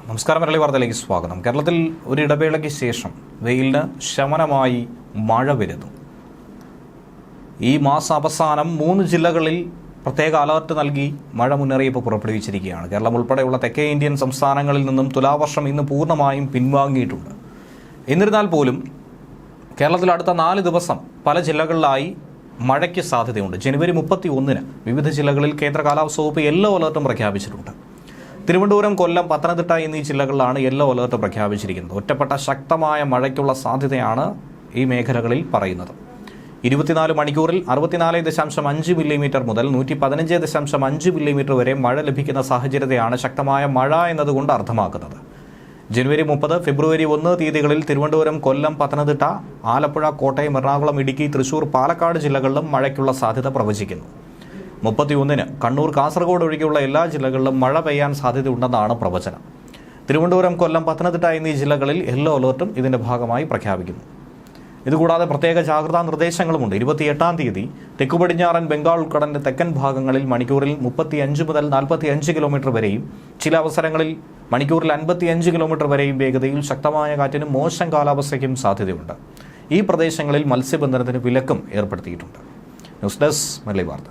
നമസ്കാരം. മലയാളി വാർത്തയിലേക്ക് സ്വാഗതം. കേരളത്തിൽ ഒരു ഇടവേളയ്ക്ക് ശേഷം വെയിലിന് ശമനമായി മഴ വരുന്നു. ഈ മാസാവസാനം 3 ജില്ലകളിൽ പ്രത്യേക അലർട്ട് നൽകി മഴ മുന്നറിയിപ്പ് പുറപ്പെടുവിച്ചിരിക്കുകയാണ്. കേരളം ഉൾപ്പെടെയുള്ള തെക്കേ ഇന്ത്യൻ സംസ്ഥാനങ്ങളിൽ നിന്നും തുലാവർഷം ഇന്ന് പൂർണ്ണമായും പിൻവാങ്ങിയിട്ടുണ്ട്. എന്നിരുന്നാൽ പോലും കേരളത്തിൽ അടുത്ത 4 ദിവസം പല ജില്ലകളിലായി മഴയ്ക്ക് സാധ്യതയുണ്ട്. ജനുവരി 31-ന് വിവിധ ജില്ലകളിൽ കേന്ദ്ര കാലാവസ്ഥാ വകുപ്പ് യെല്ലോ അലർട്ടും പ്രഖ്യാപിച്ചിട്ടുണ്ട്. തിരുവനന്തപുരം, കൊല്ലം, പത്തനംതിട്ട എന്നീ ജില്ലകളിലാണ് യെല്ലോ അലർട്ട് പ്രഖ്യാപിച്ചിരിക്കുന്നത്. ഒറ്റപ്പെട്ട ശക്തമായ മഴയ്ക്കുള്ള സാധ്യതയാണ് ഈ മേഖലകളിൽ പറയുന്നത്. 24 മണിക്കൂറിൽ 64.5 മില്ലിമീറ്റർ മുതൽ 115.5 മില്ലിമീറ്റർ വരെ മഴ ലഭിക്കുന്ന സാഹചര്യത്തെയാണ് ശക്തമായ മഴ എന്നതുകൊണ്ട് അർത്ഥമാക്കുന്നത്. ജനുവരി 30, ഫെബ്രുവരി 1 തീയതികളിൽ തിരുവനന്തപുരം, കൊല്ലം, പത്തനംതിട്ട, ആലപ്പുഴ, കോട്ടയം, എറണാകുളം, ഇടുക്കി, തൃശൂർ, പാലക്കാട് ജില്ലകളിലും മഴയ്ക്കുള്ള സാധ്യത പ്രവചിക്കുന്നു. 31-ന് കണ്ണൂർ, കാസർഗോഡ് ഒഴികെയുള്ള എല്ലാ ജില്ലകളിലും മഴ പെയ്യാൻ സാധ്യതയുണ്ടെന്നാണ് പ്രവചനം. തിരുവനന്തപുരം, കൊല്ലം, പത്തനംതിട്ട എന്നീ ജില്ലകളിൽ യെല്ലോ അലർട്ടും ഇതിന്റെ ഭാഗമായി പ്രഖ്യാപിക്കുന്നു. ഇതുകൂടാതെ പ്രത്യേക ജാഗ്രതാ നിർദ്ദേശങ്ങളുമുണ്ട്. 28-ാം തീയതി തെക്കുപടിഞ്ഞാറൻ ബംഗാൾ ഉൾക്കടലിന്റെ തെക്കൻ ഭാഗങ്ങളിൽ മണിക്കൂറിൽ 35 മുതൽ 45 കിലോമീറ്റർ വരെയും ചില അവസരങ്ങളിൽ മണിക്കൂറിൽ 55 കിലോമീറ്റർ വരെയും വേഗതയിൽ ശക്തമായ കാറ്റിനും മോശം കാലാവസ്ഥയ്ക്കും സാധ്യതയുണ്ട്. ഈ പ്രദേശങ്ങളിൽ മത്സ്യബന്ധനത്തിന് വിലക്കും ഏർപ്പെടുത്തിയിട്ടുണ്ട്. ന്യൂസ് ഡെസ്ക് മലയാളി വാർത്ത.